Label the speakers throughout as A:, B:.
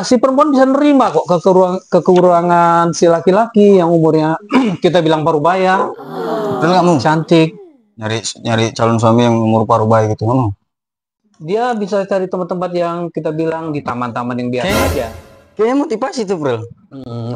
A: Si perempuan bisa nerima kok kekurangan si laki-laki yang umurnya kita bilang parubaya,
B: Betul nggak mau
A: cantik.
B: nyari calon suami yang umur parubaya gitu nggak mau?
A: Dia bisa cari tempat-tempat yang kita bilang di taman-taman yang biasa aja.
B: Kayaknya motivasi tuh bro.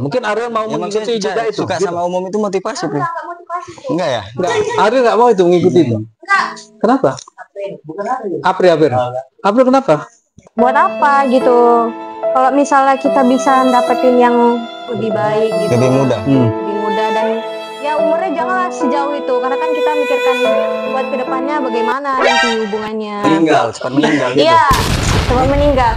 A: Mungkin Ariel mau
B: Ya maksudnya
A: mengikuti juga itu.
B: suka
A: gitu.
B: sama umum itu motivasi bro. Enggak ya?
A: Enggak, Ariel nggak mau itu mengikuti itu. Kenapa? April kenapa?
C: Buat apa gitu? Kalau misalnya kita bisa dapetin yang lebih baik gitu,
B: Lebih muda.
C: lebih muda dan ya umurnya janganlah sejauh itu, karena kan kita mikirkan buat kedepannya bagaimana nanti hubungannya.
B: Cepat meninggal gitu.
C: Iya, cepat meninggal.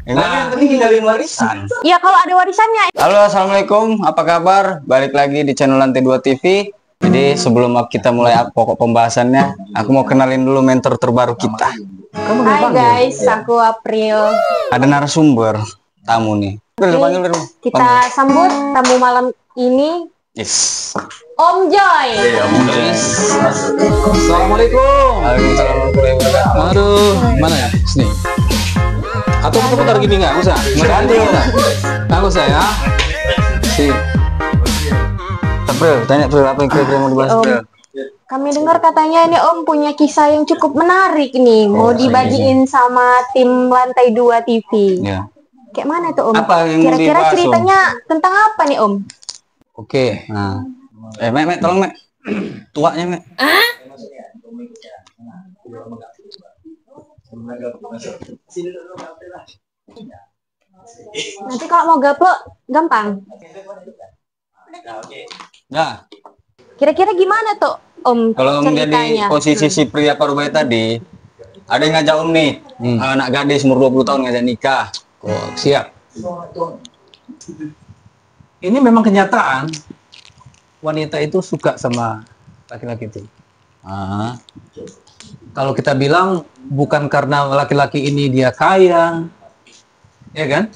B: Yang penting tinggalin warisan.
C: Iya, kalau ada warisannya.
B: Halo, assalamualaikum. Apa kabar? Balik lagi di channel Lantai 2 TV. Jadi sebelum kita mulai pokok pembahasannya, aku mau kenalin dulu mentor terbaru kita.
C: Hai guys, aku April.
B: Ada narasumber tamu nih. Panggil.
C: Kita sambut tamu malam ini,
B: Yes.
C: Om Joy.
A: Assalamualaikum.
B: Waalaikumsalam warahmatullahi wabarakatuh.
A: Aduh, mana ya? Sini. Atau putar gini nggak usah? Nggak usah ya. Si.
B: April, tanya April apa yang kira-kira mau dibahas April?
C: Kami dengar katanya ini Om punya kisah yang cukup menarik nih, mau dibagiin sama tim Lantai 2 TV.
B: Ya.
C: Kayak mana tuh Om?
B: Apa yang mau
C: Kira-kira
B: dibahas, Om?
C: ceritanya tentang apa nih Om?
A: Oke.
B: Nah. Mek, tolong Mek. Tuanya Mek.
C: Nanti kalau mau gaplok gampang.
B: Nah,
C: Kira-kira gimana tuh Om
B: kalau menjadi
C: ceritanya?
B: posisi si pria parubaya tadi, ada yang ngajak Om nih, anak gadis umur 20 tahun ngajak nikah.
A: Oh, siap. Ini memang kenyataan. Wanita itu suka sama laki-laki itu.
B: Ah,
A: Kalau kita bilang bukan karena laki-laki ini dia kaya, ya kan?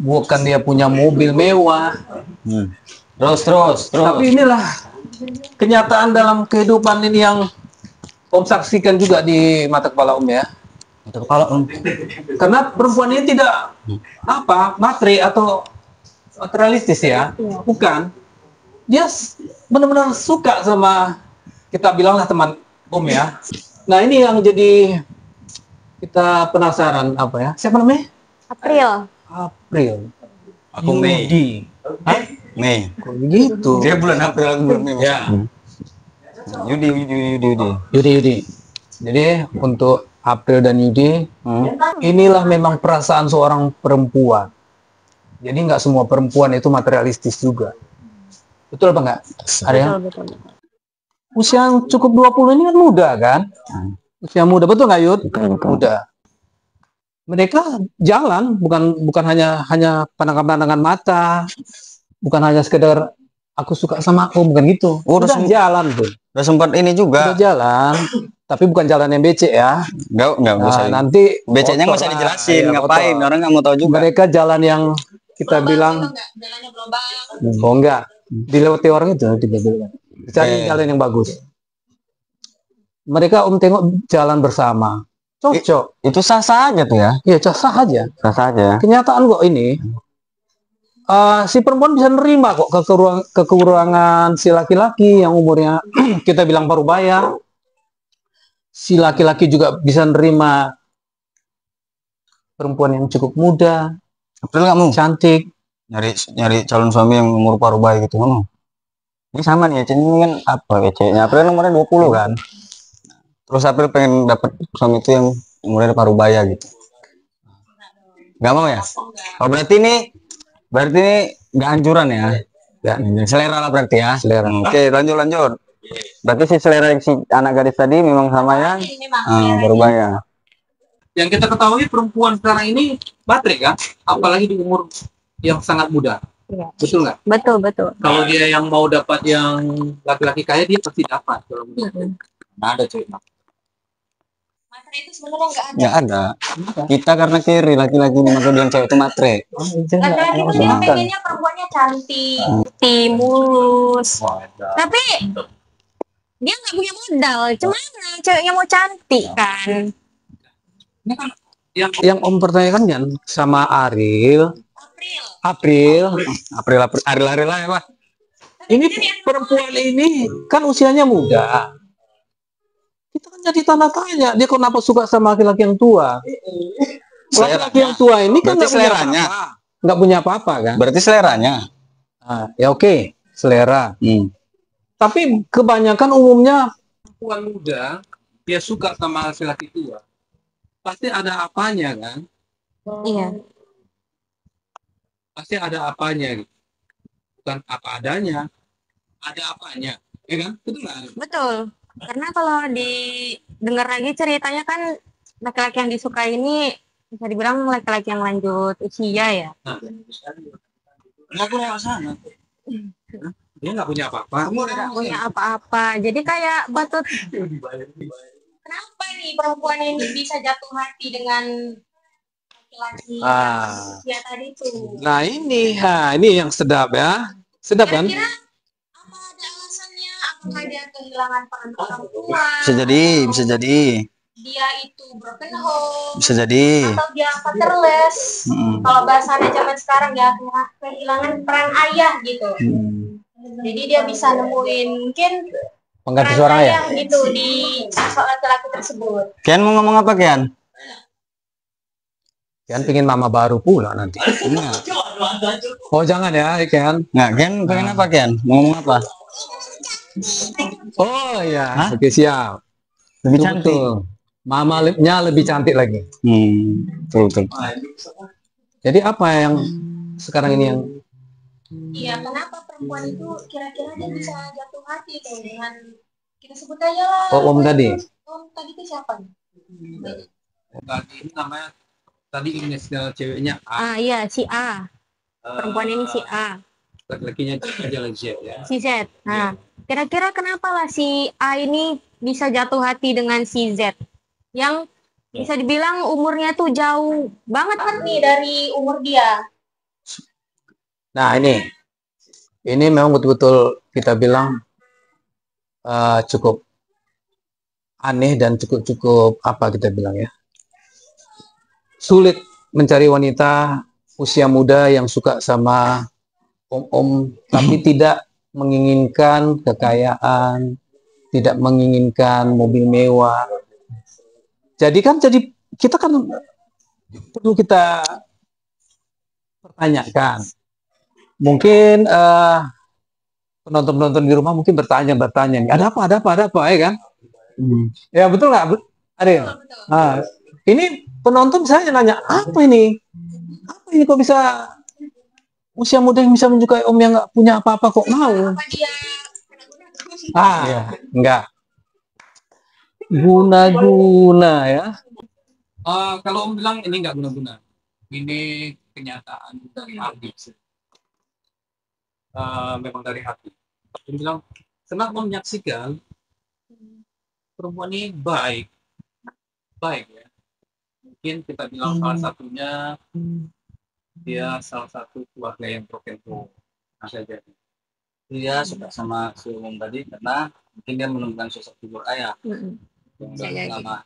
A: Bukan dia punya mobil mewah.
B: Terus.
A: Tapi inilah kenyataan dalam kehidupan ini yang Om saksikan juga di mata kepala Om ya.
B: Mata kepala Om.
A: Karena perempuan ini tidak materi atau materialistis ya, bukan. Dia benar-benar suka sama, kita bilanglah teman Om ya. Nah ini yang jadi kita penasaran apa ya? Siapa namanya?
C: April.
A: April.
B: Aku Mei.
A: Yudi. Hah?
B: Mei.
A: Kok begitu?
B: Dia bulan April, aku bulan Mei.
A: Ya.
B: Yudi.
A: Yudi. Jadi untuk April dan Yudi, inilah memang perasaan seorang perempuan. Jadi nggak semua perempuan itu materialistis juga. Betul apa nggak? Ada yang usia yang cukup 20 ini kan muda kan? Usia muda, betul nggak Yud? Muda. Mereka jalan, bukan hanya pandangan mata, bukan hanya sekedar aku suka sama aku, bukan gitu. Udah jalan tuh.
B: Udah sempat ini juga.
A: Udah jalan, tapi bukan jalan yang becek ya.
B: Enggak usah.
A: Nanti
B: Beceknya nggak usah dijelasin, ngapain? Orang nggak mau tahu juga.
A: Mereka jalan yang kita bilang, oh enggak, dilewati orang itu, cari jalan yang bagus. Mereka Om tengok jalan bersama, cocok.
B: Itu sah-sah aja tuh ya?
A: Iya, sah aja.
B: Sah-sah aja.
A: Kenyataan kok ini. Si perempuan bisa nerima kok kekurangan si laki-laki yang umurnya kita bilang parubaya. Si laki-laki juga bisa nerima perempuan yang cukup muda,
B: April nggak mau
A: cantik.
B: nyari calon suami yang umur parubaya gitu nggak mau? Ini sama nih ya, ini kan apa ya ceweknya April umurnya 20 kan. Terus April pengen dapet suami itu yang umurnya parubaya gitu. Nggak mau ya? Oh berarti ini nggak anjuran ya? Nggak, selera lah berarti ya?
A: Selera.
B: Oke, lanjut. Berarti si selera yang si anak gadis tadi memang sama yang parubaya.
A: Yang kita ketahui perempuan sekarang ini baterai kan, apalagi di umur yang sangat muda.
C: Iya.
A: Betul nggak?
C: Betul.
A: Kalau dia yang mau dapat yang laki-laki kaya, dia pasti dapat. Kalau nggak ada cuy.
C: Materi itu sebenarnya nggak ada.
B: Nggak ada. Kita karena kiri laki-laki ini maka bilang cewek itu matre.
C: Laki-laki itu dia pengennya perempuannya cantik, mulus. Tapi dia nggak punya modal. Cuma ceweknya mau cantik kan?
A: Ini kan yang Om pertanyakan kan sama Ariel, April lah ya Pak. Ini perempuan ini kan usianya muda. Kita kan jadi tanda tanya, dia kenapa suka sama laki-laki yang tua? Laki-laki yang tua ini kan
B: Berarti seleranya.
A: Nggak punya apa-apa kan?
B: Berarti seleranya.
A: Nah, ya oke, selera. Tapi kebanyakan umumnya perempuan muda dia suka sama laki-laki tua. Pasti ada apanya kan?
C: Iya.
A: Pasti ada apanya gitu. Bukan apa adanya, ada apanya, ya kan? Betul nggak?
C: Betul. Karena kalau didengar lagi ceritanya kan laki-laki yang disukai ini bisa dibilang laki-laki yang lanjut usia ya.
A: Nah, nggak punya sana. Dia nggak punya apa-apa.
C: Nggak punya apa-apa. Jadi kayak patut. Kenapa nih perempuan ini bisa jatuh hati dengan laki-laki usia tadi tuh?
A: Nah ini yang sedap ya. Sedap kan?
C: Kira-kira apa ada alasannya? Apakah dia kehilangan peran orang tua?
B: Bisa jadi.
C: Dia itu broken home.
B: Bisa jadi.
C: Atau dia fatherless. Kalau bahasanya zaman sekarang ya kehilangan peran ayah gitu. Jadi dia bisa nemuin mungkin
A: pengganti seorang ayah
C: gitu di sosok laki-laki tersebut.
B: Kian mau ngomong apa Kian?
A: Kian pingin mama baru pula nanti. Oh jangan ya Kian.
B: Nggak, Kian pengen apa Kian? Mau ngomong apa?
A: Oh iya, oke siap.
B: Lebih cantik.
A: Betul. Mamanya lebih cantik lagi.
B: Betul.
A: Jadi apa yang sekarang ini yang
C: Iya, kenapa perempuan itu kira-kira dia bisa jatuh hati tuh dengan kita sebut aja lah.
A: Om tadi?
C: Om tadi itu siapa?
A: Tadi ini namanya tadi inisial ceweknya A.
C: Iya si A. Perempuan ini si A.
A: Laki-lakinya aja lagi Z ya.
C: Si Z. Nah, kira-kira kenapa lah si A ini bisa jatuh hati dengan si Z? Yang bisa dibilang umurnya tuh jauh banget nih dari umur dia.
A: Nah ini memang betul-betul kita bilang cukup aneh dan cukup apa kita bilang ya, sulit mencari wanita usia muda yang suka sama om-om tapi tidak menginginkan kekayaan, tidak menginginkan mobil mewah. Jadi kita kan perlu kita pertanyakan. Mungkin penonton-penonton di rumah mungkin bertanya nih, ada apa ya kan? Ya betul nggak, Ariel? Nah, ini penonton saya nanya, apa ini kok bisa usia muda yang bisa menyukai om yang nggak punya apa-apa kok mau? Enggak. Guna-guna ya. Kalau om bilang ini nggak guna-guna, ini kenyataan dari hati. Memang dari hati. Dia bilang, senang menyaksikan perempuan ini baik ya. Mungkin kita bilang salah satunya dia salah satu keluarga yang broken home. Saja. Dia suka sama si umum tadi karena mungkin dia menemukan sosok figur ayah yang sudah lama.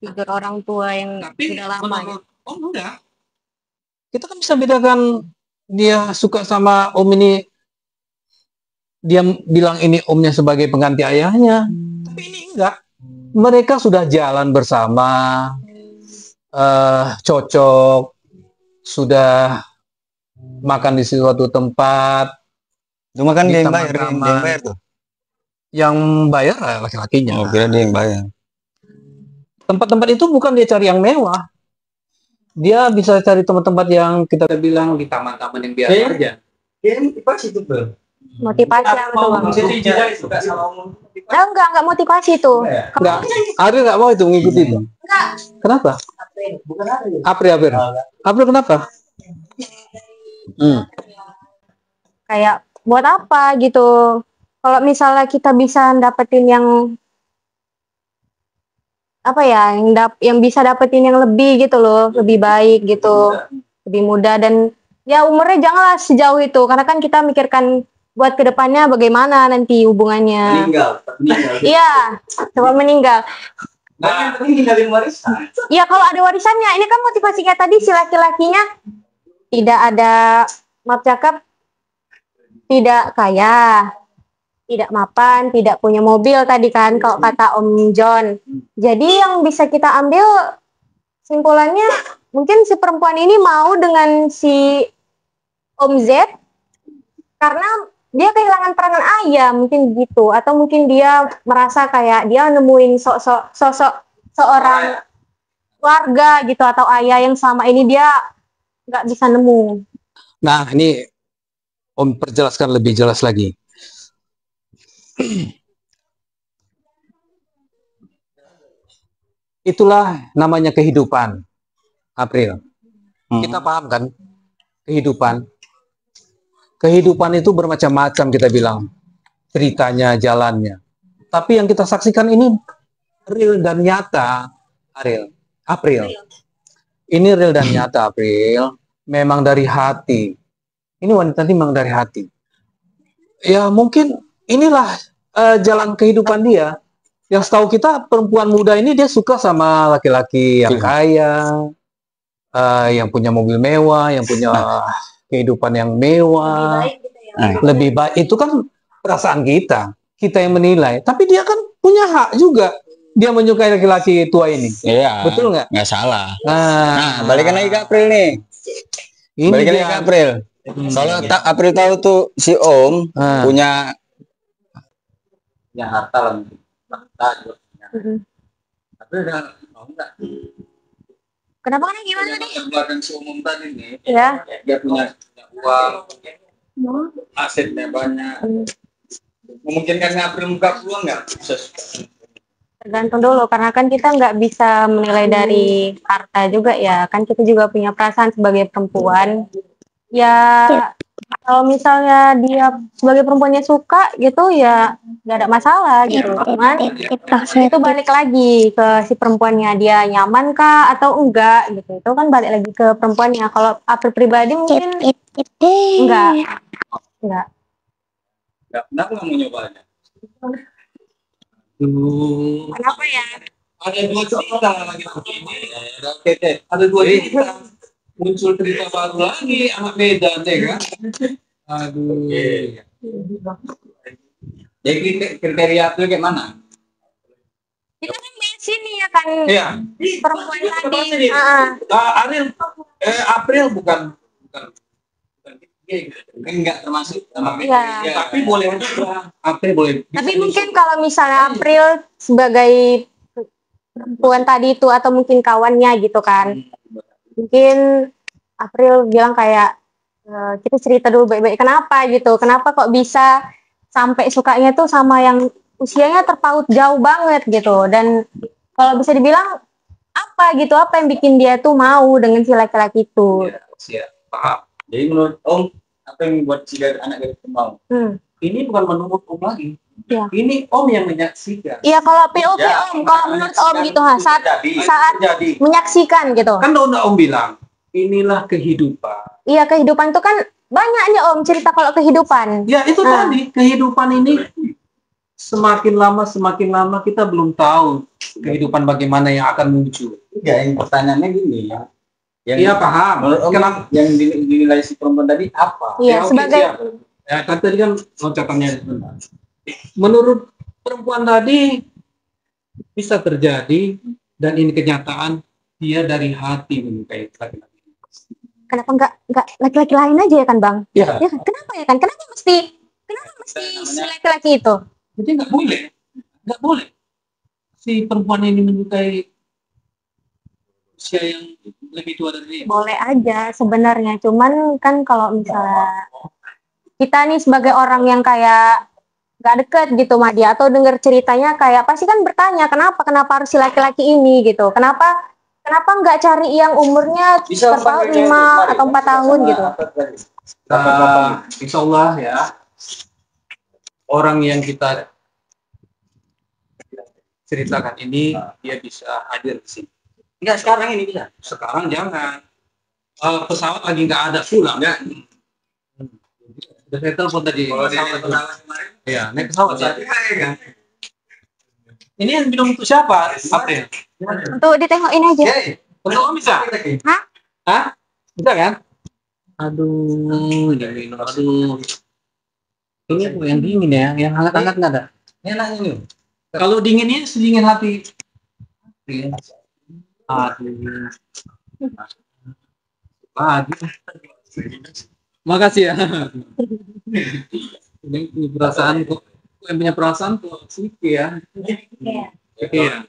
C: Figur orang tua yang sudah lama.
A: Oh enggak. Kita kan bisa bedakan dia suka sama om ini, dia bilang ini omnya sebagai pengganti ayahnya, tapi ini enggak. Mereka sudah jalan bersama, cocok, sudah makan di suatu tempat.
B: Itu makan dia yang bayar tuh.
A: Yang bayar laki-lakinya.
B: Oh, kira dia yang bayar.
A: Tempat-tempat itu bukan dia cari yang mewah. Dia bisa cari tempat-tempat yang kita bilang di taman-taman yang biasa aja. Motivasi itu tuh.
C: Motivasi apa tuh bang? Enggak motivasi tuh.
A: Enggak. Ari nggak mau itu ngikuti itu.
C: Enggak.
A: Kenapa? April kenapa?
C: Kayak buat apa gitu? Kalau misalnya kita bisa dapetin yang apa ya, yang bisa dapetin yang lebih gitu loh, lebih baik gitu, lebih mudah, dan ya umurnya janganlah sejauh itu, karena kan kita mikirkan buat kedepannya bagaimana nanti hubungannya. Meninggal. Iya, coba meninggal.
B: Nah, yang penting ninggalin warisan.
C: Ya kalau ada warisannya, ini kan motivasinya tadi si laki-lakinya tidak ada, maaf cakap, tidak kaya, tidak mapan, tidak punya mobil tadi kan kalau kata Om John. Jadi yang bisa kita ambil simpulannya, mungkin si perempuan ini mau dengan si Om Z karena dia kehilangan peranan ayah, mungkin gitu, atau mungkin dia merasa kayak dia nemuin sosok seorang warga gitu atau ayah yang selama ini dia nggak bisa nemu.
A: Nah, ini Om perjelaskan lebih jelas lagi. Itulah namanya kehidupan, April. Kita paham kan? Kehidupan. Kehidupan itu bermacam-macam kita bilang. Ceritanya, jalannya. Tapi yang kita saksikan ini real dan nyata, April. Ini real dan nyata, April. Memang dari hati. Ini wanita ini memang dari hati. Ya mungkin inilah jalan kehidupan dia. Yang tahu kita perempuan muda ini dia suka sama laki-laki yang kaya, yang punya mobil mewah, yang punya kehidupan yang mewah, lebih baik. Itu kan perasaan kita yang menilai. Tapi dia kan punya hak juga. Dia menyukai laki-laki tua ini.
B: Iya.
A: Betul nggak?
B: Nggak salah.
A: Nah,
B: Balikan lagi ke April nih.
A: ini
B: Balikan
A: dia.
B: lagi ke April. Soalnya April tahu tuh si Om punya harta lah. Tapi udah mau nggak?
C: Kenapa kan gimana nih?
B: Belakang si Om tadi nih.
C: Ya.
B: Dia punya uang, asetnya banyak. Memungkinkan April buka peluang nggak?
C: Tergantung dulu, karena kan kita nggak bisa menilai dari harta juga ya. Kan kita juga punya perasaan sebagai perempuan. Ya, kalau misalnya dia sebagai perempuannya suka gitu ya nggak ada masalah gitu. Cuman itu balik lagi ke si perempuannya, dia nyaman kah atau enggak gitu. Itu kan balik lagi ke perempuannya. Kalau April pribadi mungkin enggak.
B: Kenapa nggak mau nyobanya?
C: Kenapa ya?
A: Ada dua cerita lagi begini. Ada dua cerita. Muncul cerita baru lagi, anak Medan ya kan? Aduh.
B: Jadi kriteria itu kayak mana?
C: Kita kan bahas ini ya kan
A: Iya.
C: perempuan tadi.
A: April bukan
B: Enggak termasuk sama
C: Iya.
A: tapi boleh juga. April boleh.
C: Tapi mungkin kalau misalnya April sebagai perempuan tadi itu atau mungkin kawannya gitu kan, mungkin April bilang kayak kita cerita dulu baik-baik kenapa gitu, kenapa kok bisa sampai sukanya tuh sama yang usianya terpaut jauh banget gitu. Dan kalau bisa dibilang apa yang bikin dia tuh mau dengan si laki-laki itu.
B: Ya, paham. Jadi menurut Om, apa yang membuat si anak itu mau?
A: Ini bukan menurut Om lagi.
C: Ya.
A: Ini Om yang menyaksikan.
C: Iya kalau POV
B: Ya,
C: Om, kalau menurut Om gitu saat
B: jadi.
C: menyaksikan gitu.
A: Kan udah Om bilang, inilah kehidupan.
C: Iya kehidupan tuh kan banyak nih Om cerita kalau kehidupan.
A: Ya itu tadi, kehidupan ini semakin lama kita belum tahu kehidupan bagaimana yang akan muncul.
B: Ya, yang pertanyaannya gini ya.
A: Iya paham.
B: Menurut Om,
A: Kenapa?
B: yang dinilai si perempuan tadi apa?
C: Iya
A: oke,
C: sebagai
A: siap. Ya kan tadi kan loncatannya sebentar. Menurut perempuan tadi bisa terjadi dan ini kenyataan dia dari hati menyukai laki-laki.
C: kenapa nggak laki-laki lain aja ya kan Bang?
A: Ya.
C: Ya kan? Kenapa ya kan? Kenapa mesti si laki-laki itu?
A: Jadi nggak boleh si perempuan ini menyukai usia yang lebih tua dari dia.
C: Boleh aja sebenarnya, cuman kan kalau misalnya kita nih sebagai orang yang kayak nggak deket gitu sama dia atau denger ceritanya kayak pasti kan bertanya kenapa harus si laki-laki ini gitu, kenapa nggak cari yang umurnya terpaut 5 atau 4 tahun gitu.
A: Insya Allah ya, orang yang kita ceritakan ini dia bisa hadir di sini.
B: Enggak, sekarang ini bisa.
A: Sekarang jangan. Pesawat lagi nggak ada pulang.
B: Enggak.
A: Udah saya telepon tadi.
B: Kalau dia
A: Pesawat
B: pesawat kemarin,
A: Iya, naik pesawat.
B: kan?
A: Ini yang minum untuk siapa? April.
C: Untuk ditengokin aja.
A: Untuk Om bisa?
C: Hah?
A: Hah? Bisa kan? Aduh, ini minum. Aduh. Ini Bu yang dingin ya, yang hangat-hangat nggak ada. Ini enak ini. Kalau dinginnya sedingin hati. Aduh. Aduh. Makasih ya. Ini perasaan kok. Yang punya perasaan tuh Siki ya. Iya.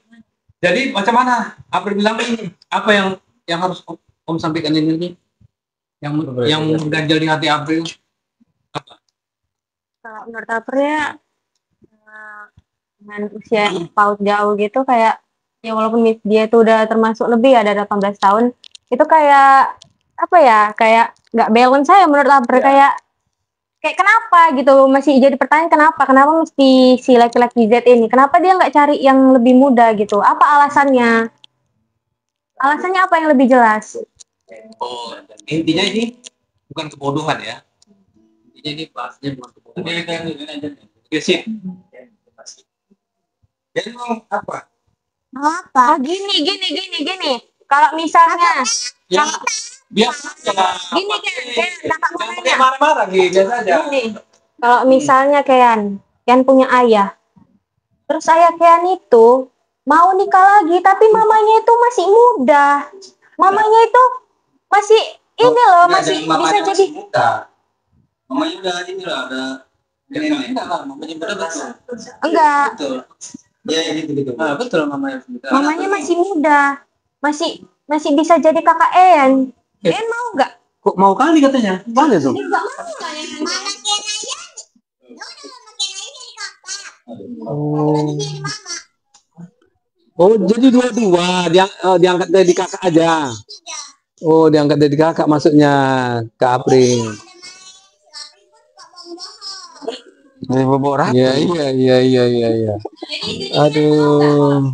A: Jadi macam mana? April bilang ini apa yang harus Om sampaikan ini? Yang mengganjal di hati April apa?
C: Kalau menurut April ya, dengan usia yang paut jauh gitu kayak ya walaupun dia itu udah termasuk lebih ada 18 tahun itu kayak apa ya kayak nggak balance saya menurut April kayak kenapa gitu masih jadi pertanyaan kenapa mesti si laki-laki Z ini kenapa dia nggak cari yang lebih muda gitu apa alasannya apa yang lebih jelas.
A: Oh, intinya ini bukan kebodohan ya. Intinya ini bahasnya bukan kebodohan. Ini aja. Oke, sip. Jadi mau apa?
C: Oh, gini. Kalau misalnya
A: Ya, biasa aja.
C: gini kan, kakak mau
A: Jangan
C: nanya.
A: pakai marah-marah gitu, biasa aja.
C: Gini, kalau misalnya Kian punya ayah, terus ayah Kian itu mau nikah lagi, tapi mamanya itu masih muda, mamanya itu masih ini loh, masih bisa jadi.
B: Mamanya udah ini lah, ada
A: Enggak lah, mamanya muda betul.
C: Enggak,
B: betul. Ya gitu.
A: Ah, betul mamanya muda.
C: mamanya masih muda, masih bisa jadi kakak En. En mau nggak?
A: Kok mau kali katanya? Boleh tuh.
C: Enggak mau lah ya.
A: Oh. Oh, jadi dua-dua diangkat dari kakak aja. Oh, diangkat dari kakak maksudnya ke April.
B: Jadi bobor apa?
A: Iya. Aduh.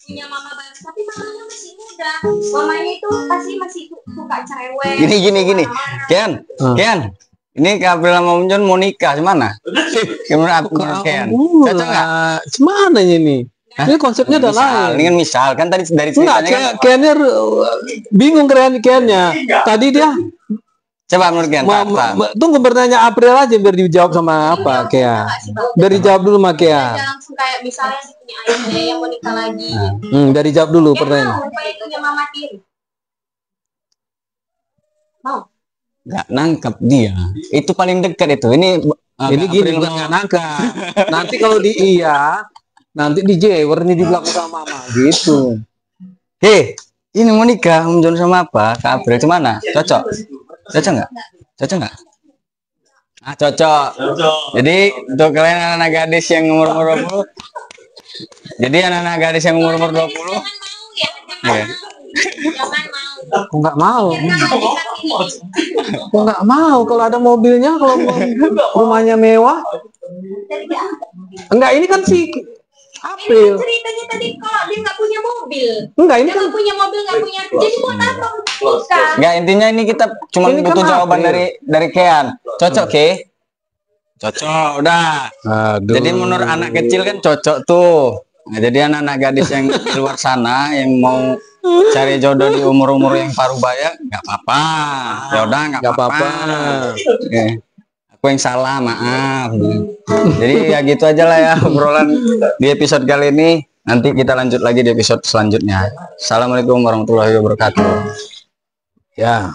C: Punya mama baru, tapi mamanya masih muda. Mamanya itu pasti masih suka cerewet.
B: Gini. Kian. Ini Kak April sama Om John mau nikah gimana? Gimana Kian? Cocok nggak?
A: Gimana ini? Ini konsepnya udah lain.
B: Ini kan misal kan tadi dari
A: Enggak,
B: ceritanya kan.
A: Kiannya bingung Kiannya. Tadi dia
B: Coba menurut Kian.
A: tunggu bertanya April aja biar dijawab sama apa Kian. Biar dijawab dulu sama Kian.
C: Langsung kayak misalnya si punya ayahnya yang mau nikah lagi.
A: Dari jawab dulu pertanyaan.
C: Mau supaya punya mama tiri. Mau.
B: Nggak nangkep dia. Itu paling dekat itu. Ini
A: Gini bukan nggak nangka. Nanti kalau nanti di jewer nih di belakang sama mama gitu.
B: Ini mau nikah Om John sama apa? Kak April gimana? Cocok nggak? Cocok. Jadi untuk kalian anak-anak gadis yang umur 20, jadi anak-anak gadis yang umur 20, ya.
C: Jangan mau.
A: Aku nggak mau. Aku nggak mau kalau ada mobilnya, kalau rumahnya mewah. Enggak, ini kan si April.
C: Ceritanya tadi kalau dia nggak punya mobil.
A: Enggak, ini
C: Dia
A: kan
C: nggak punya mobil, nggak punya. Jadi buat apa nikah?
B: Nggak, intinya ini kita cuma
A: Ini kan
B: butuh jawaban
A: April.
B: dari Kian. Cocok, Cocok, udah.
A: Aduh.
B: Jadi menurut anak kecil kan cocok tuh. Nah, jadi anak-anak gadis yang di luar sana yang mau cari jodoh di umur-umur yang parubaya, nggak apa-apa. Ya udah, nggak apa-apa. Oke. Aku yang salah, maaf. Jadi ya gitu aja lah ya obrolan di episode kali ini. Nanti kita lanjut lagi di episode selanjutnya. Assalamualaikum warahmatullahi wabarakatuh.
A: Ya.